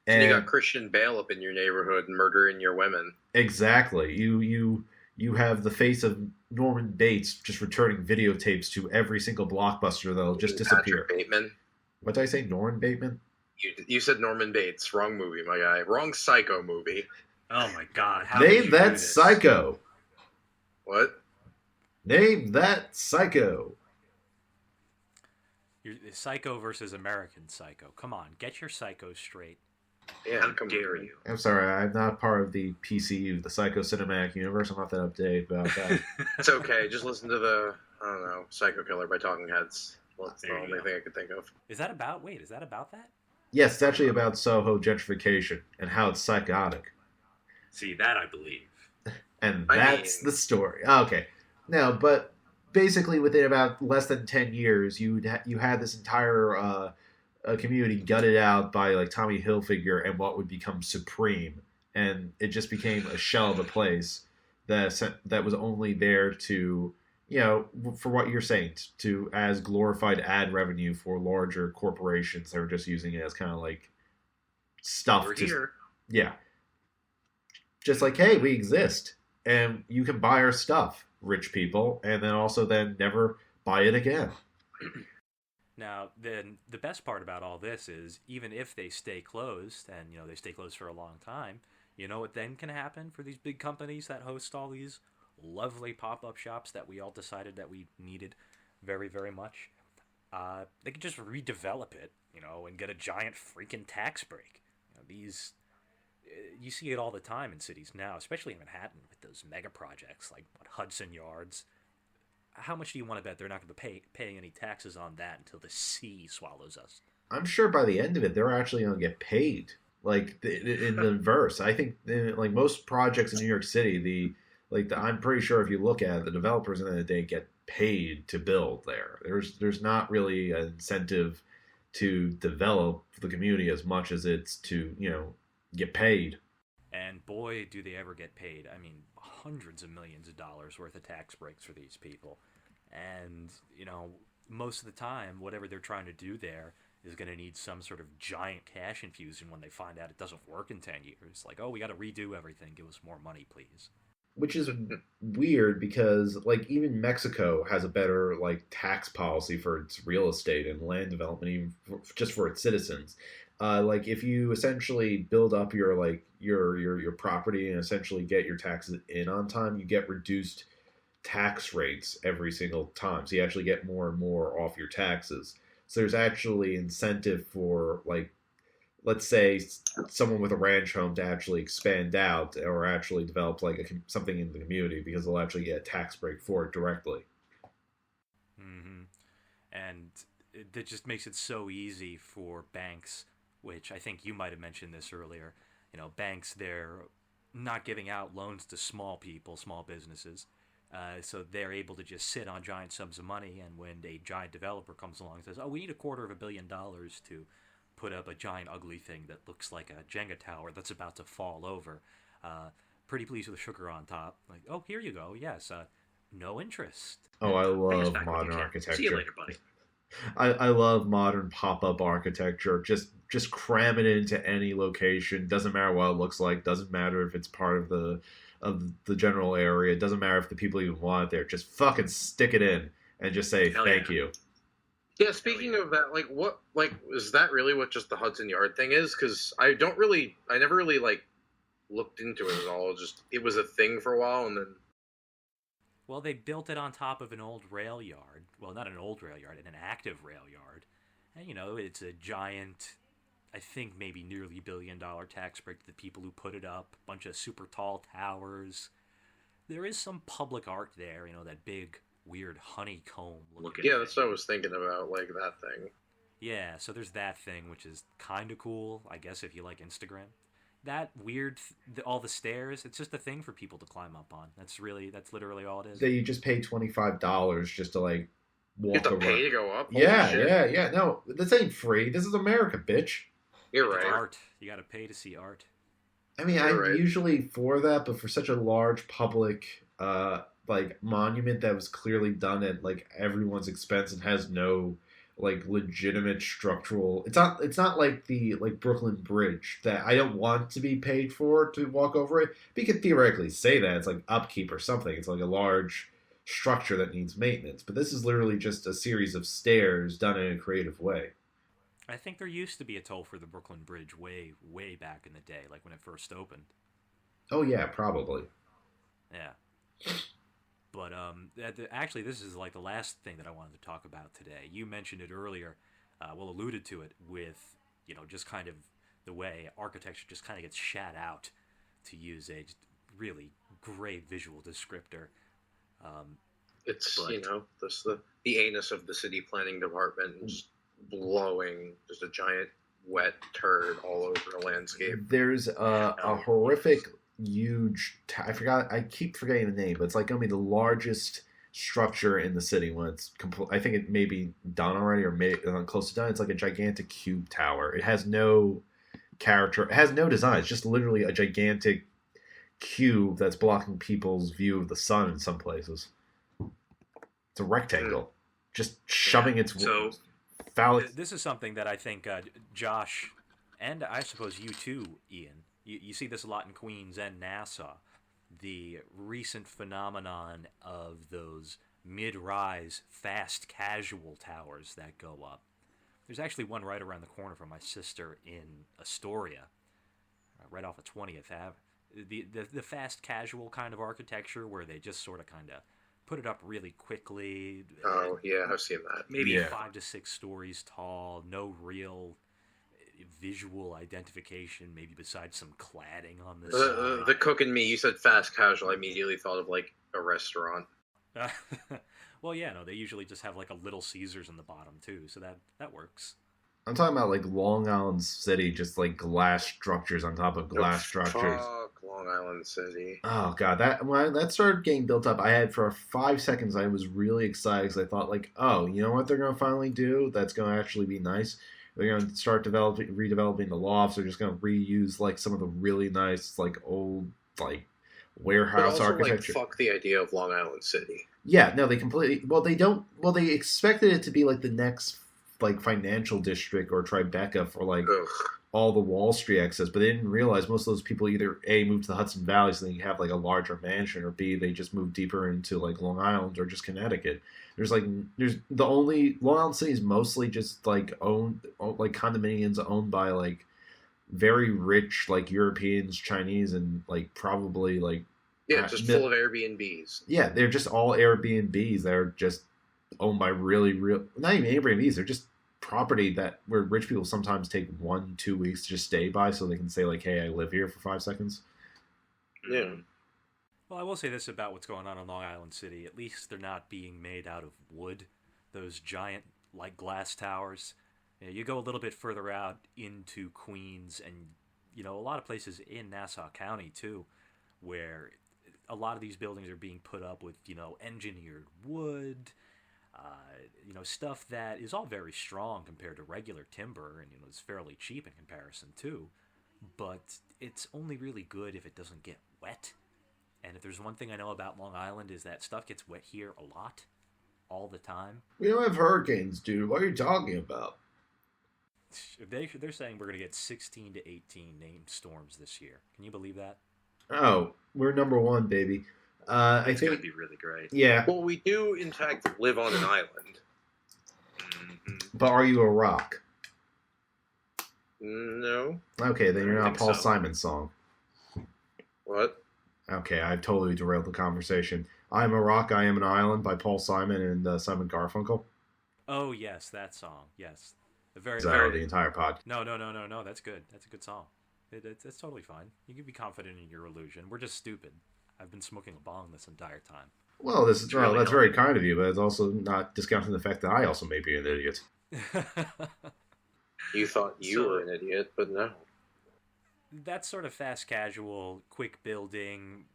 And you got Christian Bale up in your neighborhood murdering your women. Exactly. You have the face of Norman Bates just returning videotapes to every single blockbuster that'll just disappear. Patrick Bateman. What did I say? Norman Bateman? You said Norman Bates. Wrong movie, my guy. Wrong Psycho movie. Oh my God! Name that Psycho. What? Name that Psycho. You're Psycho versus American Psycho. Come on, get your Psycho straight. Yeah, How dare you? I'm sorry, I'm not part of the PCU, the Psycho Cinematic Universe. I'm not that updated about that. It's okay. Just listen to the, I don't know, Psycho Killer by Talking Heads. That's the There you only go. thing I could think of. Is that about that? Yes, it's actually about Soho gentrification and how it's psychotic. See, that I believe. And I that's mean- the story. Okay. No, but basically within about less than 10 years, you had this entire community gutted out by like Tommy Hilfiger and what would become Supreme. And it just became a shell of a place that was only there to, for what you're saying, to as glorified ad revenue for larger corporations that were just using it as kind of like stuff. We're here. Yeah. Just like, hey, we exist and you can buy our stuff, rich people, and then never buy it again. Now, then the best part about all this is even if they stay closed, and they stay closed for a long time, you know what then can happen for these big companies that host all these lovely pop-up shops that we all decided that we needed very, very much? They could just redevelop it, and get a giant freaking tax break. You see it all the time in cities now, especially in Manhattan with those mega projects like Hudson Yards. How much do you want to bet they're not going to be paying any taxes on that until the sea swallows us? I'm sure by the end of it, they're actually going to get paid. Like in the inverse, I think like most projects in New York City, I'm pretty sure if you look at it, the developers in the end of the day get paid to build there. There's not really an incentive to develop the community as much as it's to get paid. And boy, do they ever get paid. I mean, hundreds of millions of dollars worth of tax breaks for these people. And, most of the time, whatever they're trying to do there is going to need some sort of giant cash infusion when they find out it doesn't work in 10 years. Like, oh, we got to redo everything. Give us more money, please. Which is weird because, like, even Mexico has a better, like, tax policy for its real estate and land development, even just for its citizens. Like, if you essentially build up your property and essentially get your taxes in on time, you get reduced tax rates every single time. So you actually get more and more off your taxes. So there's actually incentive for, like, let's say someone with a ranch home to actually expand out or actually develop like something in the community because they'll actually get a tax break for it directly. Mm-hmm. And it just makes it so easy for banks, which I think you might have mentioned this earlier. Banks, they're not giving out loans to small people, small businesses. So they're able to just sit on giant sums of money, and when a giant developer comes along and says, oh, we need $250 million to put up a giant ugly thing that looks like a Jenga tower that's about to fall over, pretty please with sugar on top. Like, oh, here you go. Yes, no interest. Oh, I love Back when modern you can. architecture. See you later, buddy. I love modern pop-up architecture. Just cram it into any location. Doesn't matter what it looks like. Doesn't matter if it's part of the general area. Doesn't matter if the people even want it there. Just fucking stick it in and just say Hell thank yeah. you. Yeah, speaking of that, is that really what just the Hudson Yard thing is? Because I never really, looked into it at all. It was a thing for a while, and then... Well, they built it on top of an old rail yard. Well, not an old rail yard, an active rail yard. And, it's a giant, I think maybe nearly $1 billion tax break to the people who put it up. A bunch of super tall towers. There is some public art there, that big, weird honeycomb looking. Yeah, that's what I was thinking about, like, that thing. Yeah, so there's that thing, which is kind of cool, I guess, if you like Instagram. That weird, all the stairs, it's just a thing for people to climb up on. That's literally all it is. That you just pay $25 just to like You walk have to around. pay to go up? Holy Yeah, shit. yeah. No, this ain't free. This is America, bitch. You're It's right. art. You got to pay to see art. I mean, You're I'm right. usually for that, but for such a large public like monument that was clearly done at like everyone's expense and has no like legitimate structural, it's not like the like Brooklyn Bridge that I don't want to be paid for to walk over it. But you could theoretically say that it's like upkeep or something. It's like a large structure that needs maintenance. But this is literally just a series of stairs done in a creative way. I think there used to be a toll for the Brooklyn Bridge way, way back in the day, like when it first opened. Oh yeah, probably. Yeah. But actually, this is like the last thing that I wanted to talk about today. You mentioned it earlier, alluded to it with, just kind of the way architecture just kind of gets shat out, to use a really great visual descriptor. It's But- this the anus of the city planning department just blowing just a giant wet turd all over the landscape. There's a horrific, huge. I keep forgetting the name, but it's like gonna be the largest structure in the city when it's complete. I think it may be done already or close to done. It's like a gigantic cube tower. It has no character. It has no design. It's just literally a gigantic cube that's blocking people's view of the sun in some places. It's a rectangle, just shoving its So foul. This is something that I think Josh, and I suppose you too, Ian, you see this a lot in Queens and Nassau. The recent phenomenon of those mid-rise, fast casual towers that go up. There's actually one right around the corner from my sister in Astoria, right off of 20th Ave. The fast casual kind of architecture where they just sort of kind of put it up really quickly. Oh yeah, I've seen that. Maybe Yeah. 5 to 6 stories tall, no real visual identification, maybe besides some cladding on the side. The cook and me, you said fast casual. I immediately thought of like a restaurant. Well, yeah, no, they usually just have like a Little Caesars in the bottom too, so that works. I'm talking about like Long Island City, just like glass structures on top of glass structures. Fuck Long Island City. Oh god, when that started getting built up, I had for 5 seconds I was really excited because I thought like, oh, you know what they're gonna finally do? That's gonna actually be nice. They're gonna start redeveloping the lofts. They're just gonna reuse like some of the really nice like old like But warehouse also, architecture. like, fuck the idea of Long Island City. Yeah, no, they completely. Well, they don't. Well, they expected it to be like the next like financial district or Tribeca for like Ugh. all the Wall Street access, but they didn't realize most of those people either A, moved to the Hudson Valley so they have like a larger mansion, or B, they just moved deeper into like Long Island or just Connecticut. There's the only Long Island City is mostly just like owned like condominiums owned by like very rich like Europeans, Chinese, and like probably like Yeah, just full of Airbnbs. yeah, they're just all Airbnbs. They're just owned by really real, not even Airbnbs. They're just property that where rich people sometimes take 1-2 weeks to just stay by, so they can say like, "Hey, I live here for 5 seconds." Yeah. Well, I will say this about what's going on in Long Island City. At least they're not being made out of wood. Those giant, like, glass towers. You go a little bit further out into Queens and, a lot of places in Nassau County, too, where a lot of these buildings are being put up with, engineered wood, stuff that is all very strong compared to regular timber, and, it's fairly cheap in comparison, too. But it's only really good if it doesn't get wet. And if there's one thing I know about Long Island is that stuff gets wet here a lot, all the time. We don't have hurricanes, dude. What are you talking about? They're saying we're going to get 16 to 18 named storms this year. Can you believe that? Oh, we're number one, baby. I it's going think. to be really great. Yeah, Well, we do, in fact, live on an island. but are you a rock? No. Okay, then you're I not a think Paul so. Simon song. What? Okay, I've totally derailed the conversation. I'm a Rock, I Am an Island by Paul Simon and Simon Garfunkel. Oh, yes, that song. Yes. The very, Is that very... the entire pod? No. That's good. That's a good song. It's totally fine. You can be confident in your illusion. We're just stupid. I've been smoking a bong this entire time. Well, It's really that's very kind of you, but it's also not discounting the fact that I also may be an idiot. You thought you were an idiot, but no. That sort of fast casual, quick building,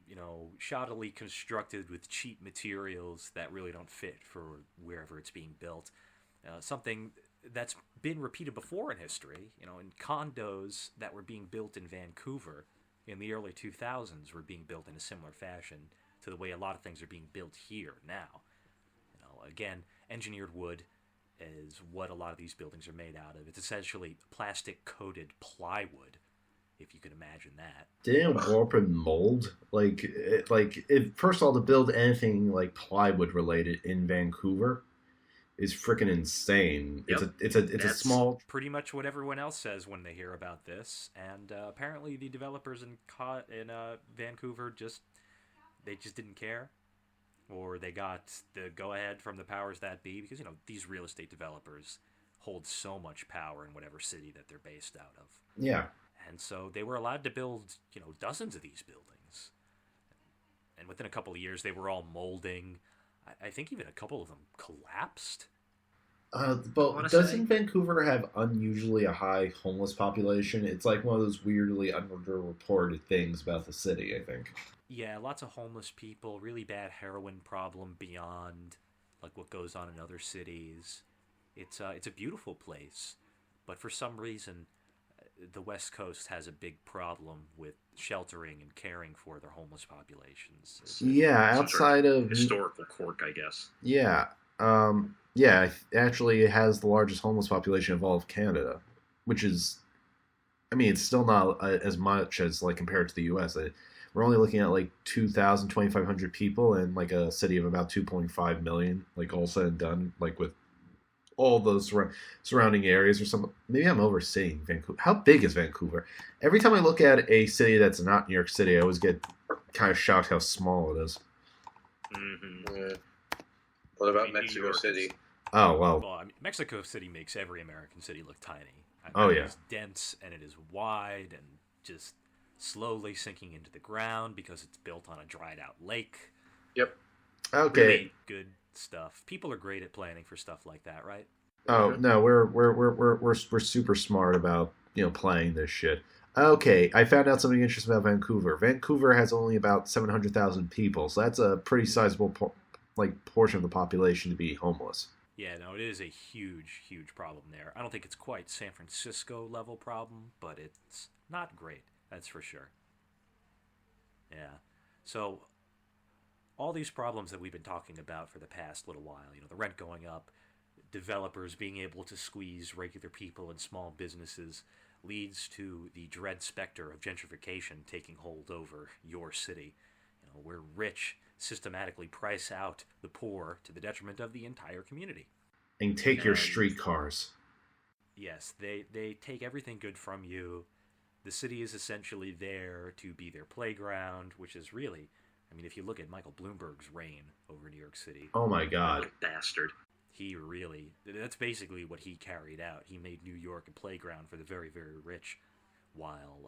shoddily constructed with cheap materials that really don't fit for wherever it's being built. Something that's been repeated before in history. You know, in condos that were being built in Vancouver in the early 2000s were being built in a similar fashion to the way a lot of things are being built here now. You know, again, engineered wood is what a lot of these buildings are made out of. It's essentially plastic-coated plywood, if you can imagine that. Damn, warp and mold. First of all, to build anything like plywood related in Vancouver is freaking insane. Yep. It's a small. Pretty much what everyone else says when they hear about this, and apparently the developers in Vancouver just didn't care, or they got the go-ahead from the powers that be, because these real estate developers hold so much power in whatever city that they're based out of. Yeah. And so they were allowed to build, dozens of these buildings. And within a couple of years, they were all molding. I think even a couple of them collapsed. But doesn't Vancouver have unusually a high homeless population? It's like one of those weirdly underreported things about the city, I think. Yeah, lots of homeless people, really bad heroin problem beyond like what goes on in other cities. It's a beautiful place, but for some reason, the West Coast has a big problem with sheltering and caring for their homeless populations. Yeah, outside of historical quirk, I guess. Yeah, actually, it has the largest homeless population of all of Canada, which is, I mean, it's still not as much as like compared to the U.S. We're only looking at like 2,500 people in like a city of about 2.5 million, like all said and done, like with all those surrounding areas or something. Maybe I'm overseeing Vancouver. How big is Vancouver? Every time I look at a city that's not New York City, I always get kind of shocked how small it is. Mm-hmm. Yeah. What about Mexico City? Oh, well. Well, I mean, Mexico City makes every American city look tiny. Yeah. It is dense, and it is wide, and just slowly sinking into the ground because it's built on a dried-out lake. Yep. Okay. Really good stuff. People are great at planning for stuff like that, right? Oh no, we're super smart about playing this shit. Okay, I found out something interesting about Vancouver. Vancouver has only about 700,000 people, so that's a pretty sizable portion of the population to be homeless. Yeah, no, it is a huge problem there. I don't think it's quite San Francisco level problem, but it's not great. That's for sure. Yeah. So all these problems that we've been talking about for the past little while, the rent going up, developers being able to squeeze regular people and small businesses, leads to the dread specter of gentrification taking hold over your city, where rich systematically price out the poor to the detriment of the entire community. And take your streetcars. Yes, they take everything good from you. The city is essentially there to be their playground, which is really, I mean, if you look at Michael Bloomberg's reign over New York City. Oh my God. What a bastard. That's basically what he carried out. He made New York a playground for the very, very rich, while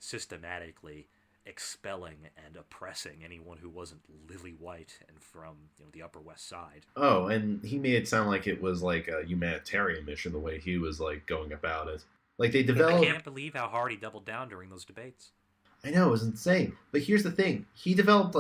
systematically expelling and oppressing anyone who wasn't lily white and from the Upper West Side. Oh, and he made it sound like it was like a humanitarian mission the way he was like going about it. Like they developed. I can't believe how hard he doubled down during those debates. I know, it was insane. But here's the thing. He developed,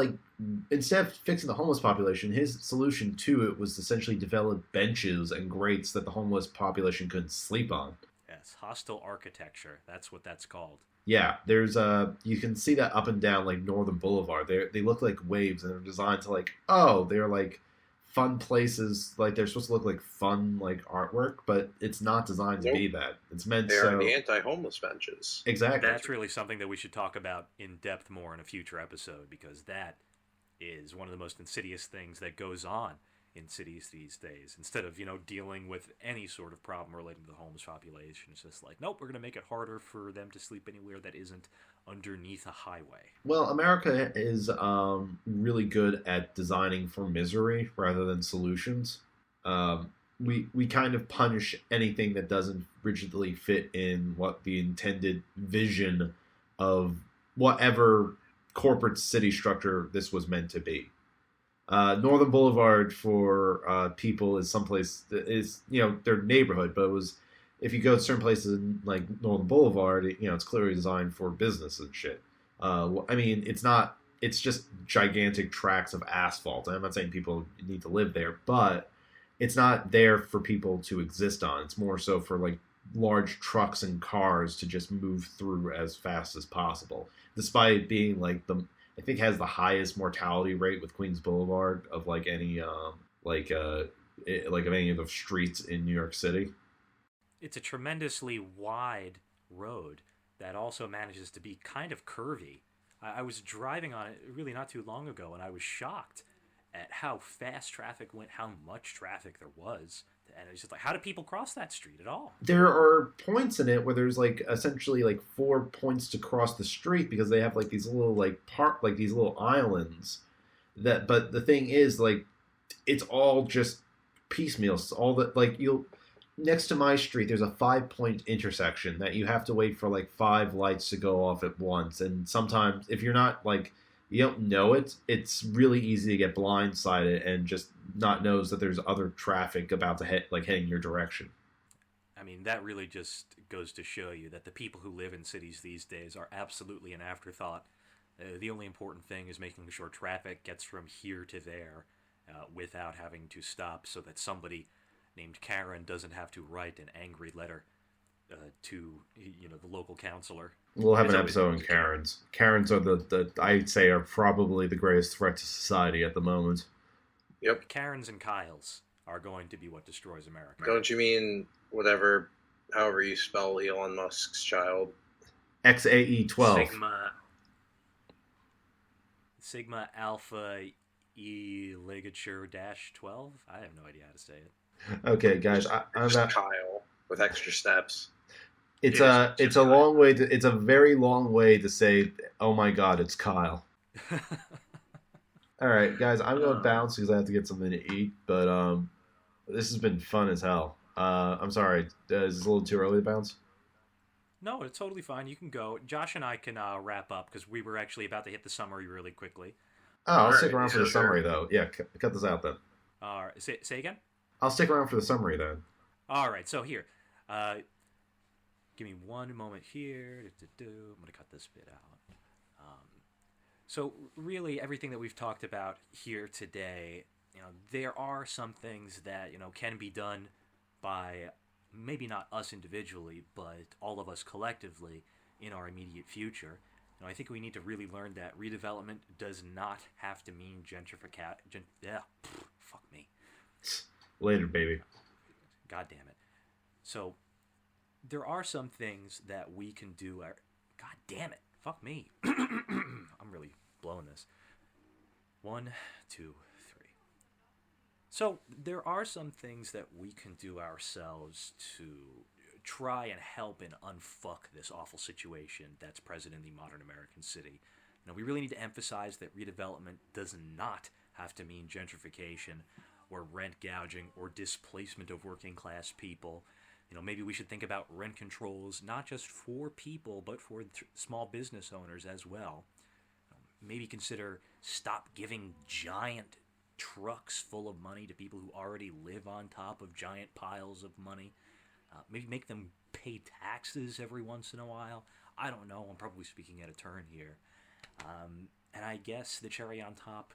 instead of fixing the homeless population, his solution to it was essentially develop benches and grates that the homeless population couldn't sleep on. Yes, hostile architecture. That's what that's called. Yeah, there's you can see that up and down Northern Boulevard. They look like waves, and they're designed to they're fun places. They're supposed to look like fun artwork, but it's not designed to be that. It's meant they are the anti-homeless benches. Exactly. That's really something that we should talk about in depth more in a future episode, because that is one of the most insidious things that goes on in cities these days. Instead of dealing with any sort of problem relating to the homeless population, it's just nope, we're going to make it harder for them to sleep anywhere that isn't underneath a highway. Well, America is really good at designing for misery rather than solutions. We kind of punish anything that doesn't rigidly fit in what the intended vision of whatever corporate city structure this was meant to be. Northern Boulevard for people is someplace that is their neighborhood, but it was, if you go to certain places like Northern Boulevard, it's clearly designed for business and shit. I mean, it's just gigantic tracts of asphalt. I'm not saying people need to live there, but it's not there for people to exist on. It's more so for like large trucks and cars to just move through as fast as possible, despite being like I think has the highest mortality rate with Queens Boulevard of like any like of any of the streets in New York City. It's a tremendously wide road that also manages to be kind of curvy. I was driving on it really not too long ago, and I was shocked at how fast traffic went, how much traffic there was. And it's just like, how do people cross that street at all? There are points in it where there's like essentially like 4 points to cross the street because they have like these little like these little islands that, but the thing is like, it's all just piecemeal. It's all that like next to my street, there's a 5-point intersection that you have to wait for like 5 lights to go off at once. And sometimes if you're not like, you don't know it, it's really easy to get blindsided and just not knows that there's other traffic about to heading your direction. I mean, that really just goes to show you that the people who live in cities these days are absolutely an afterthought. The only important thing is making sure traffic gets from here to there without having to stop, so that somebody named Karen doesn't have to write an angry letter to the local counselor. We'll have an episode on Karens. Karens are the I'd say are probably the greatest threat to society at the moment. Yep. Karens and Kyles are going to be what destroys America. Don't you mean however you spell Elon Musk's child? XAE12. Sigma Alpha E ligature -12? I have no idea how to say it. Okay, guys, I'm not Kyle with extra steps. It's a long way it's a very long way to say, oh my god, it's Kyle. All right, guys, I'm going to bounce because I have to get something to eat, but this has been fun as hell. I'm sorry, is this a little too early to bounce? No, it's totally fine. You can go. Josh and I can wrap up because we were actually about to hit the summary really quickly. Oh, I'll stick around for the summary, though. Yeah, cut this out, then. All right, say again? I'll stick around for the summary, then. All right, so here. Give me one moment here. I'm going to cut this bit out. So really, everything that we've talked about here today, there are some things that, can be done by maybe not us individually, but all of us collectively in our immediate future. I think we need to really learn that redevelopment does not have to mean gentrification. Fuck me. Later, baby. God damn it. So, there are some things that we can do. God damn it. Fuck me. I'm really blowing this. 1, 2, 3. So, there are some things that we can do ourselves to try and help and unfuck this awful situation that's present in the modern American city. We really need to emphasize that redevelopment does not have to mean gentrification or rent gouging or displacement of working class people. Maybe we should think about rent controls not just for people but for small business owners as well. Maybe consider stop giving giant trucks full of money to people who already live on top of giant piles of money. Maybe make them pay taxes every once in a while. I don't know. I'm probably speaking out of turn here. And I guess the cherry on top,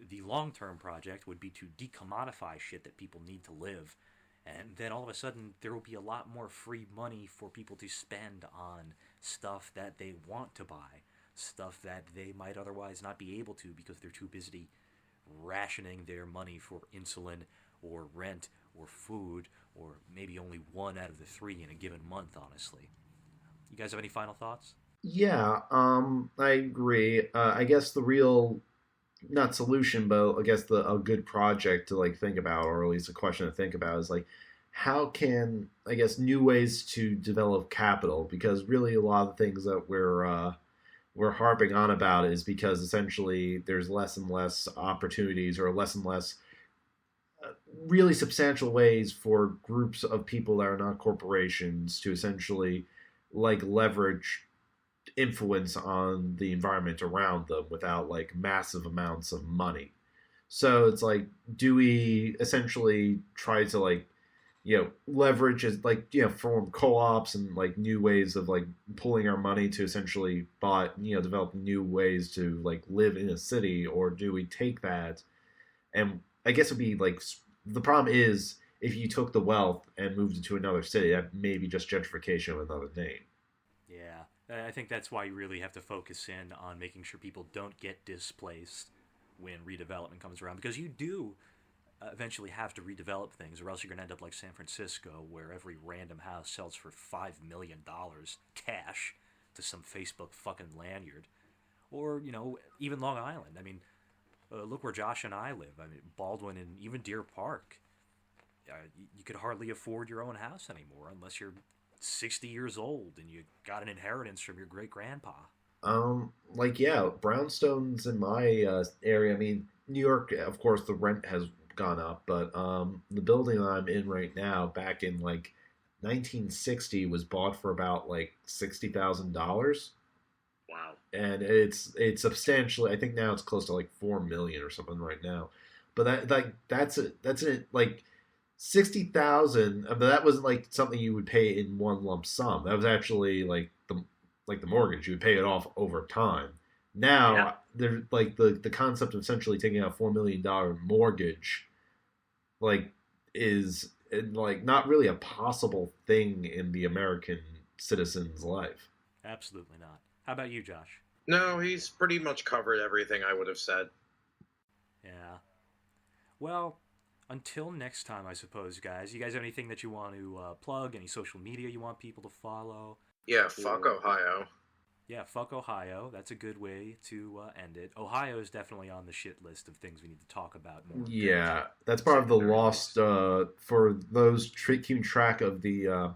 the long-term project would be to decommodify shit that people need to live. And then all of a sudden, there will be a lot more free money for people to spend on stuff that they want to buy. Stuff that they might otherwise not be able to because they're too busy rationing their money for insulin or rent or food, or maybe only 1 out of the 3 in a given month, honestly. You guys have any final thoughts? Yeah, I agree. I guess the real, not solution, but I guess a good project to think about, or at least a question to think about, is how can, I guess, new ways to develop capital? Because really a lot of the things that we're harping on about is because essentially there's less and less opportunities, or less and less really substantial ways for groups of people that are not corporations to essentially leverage influence on the environment around them without massive amounts of money. So it's do we essentially try to leverage as form co-ops and new ways of pulling our money to essentially develop new ways to live in a city? Or do we take that, and I guess it'd be The problem is if you took the wealth and moved it to another city, that may be just gentrification with another name. Yeah, I think that's why you really have to focus in on making sure people don't get displaced when redevelopment comes around, because you do eventually have to redevelop things, or else you're going to end up like San Francisco, where every random house sells for $5 million cash to some Facebook fucking lanyard. Or, even Long Island. I mean, look where Josh and I live. I mean, Baldwin and even Deer Park. You could hardly afford your own house anymore unless you're 60 years old and you got an inheritance from your great-grandpa. Brownstones in my area. I mean, New York, of course, the rent has gone up, but the building I'm in right now, back in 1960, was bought for about $60,000. Wow. And it's substantially. I think now it's close to $4 million or something right now. But that's 60,000. But that wasn't something you would pay in one lump sum. That was actually the mortgage. You would pay it off over time. Now there's the concept of essentially taking out a $4 million mortgage, is not really a possible thing in the American citizen's life. Absolutely not. How about you, Josh? No, he's pretty much covered everything I would have said. Yeah. Well, until next time, I suppose, guys. You guys have anything that you want to plug? Any social media you want people to follow? Yeah, fuck Ohio. Yeah, fuck Ohio. That's a good way to end it. Ohio is definitely on the shit list of things we need to talk about more. Yeah, that's part of the lost, for those keeping track of the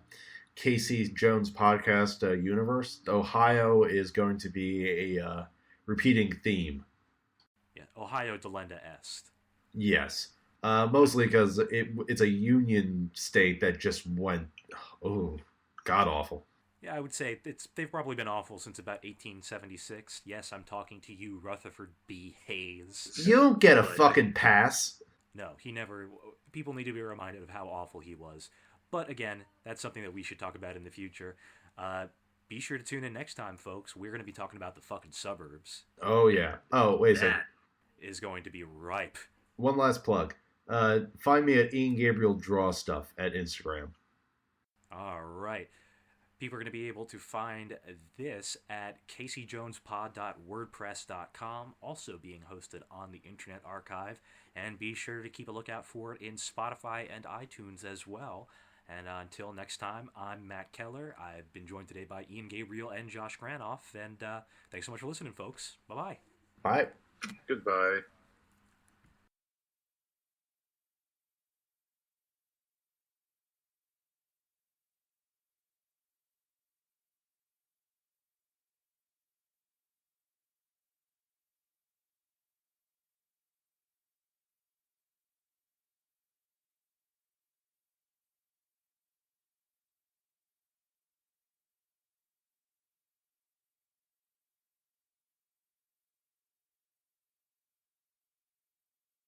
Casey Jones podcast universe. Ohio is going to be a repeating theme. Yeah, Ohio delenda est. Yes, mostly because it's a union state that just went, god awful. Yeah, I would say they've probably been awful since about 1876. Yes, I'm talking to you, Rutherford B. Hayes. You don't get a fucking pass. No, he never. People need to be reminded of how awful he was. But again, that's something that we should talk about in the future. Be sure to tune in next time, folks. We're going to be talking about the fucking suburbs. Oh, yeah. Oh, wait a second. That is going to be ripe. One last plug. Find me at Ian Gabriel Draw Stuff at Instagram. All right. People are going to be able to find this at caseyjonespod.wordpress.com, also being hosted on the Internet Archive. And be sure to keep a lookout for it in Spotify and iTunes as well. And until next time, I'm Matt Keller. I've been joined today by Ian Gabriel and Josh Granoff. And thanks so much for listening, folks. Bye-bye. Bye. Goodbye.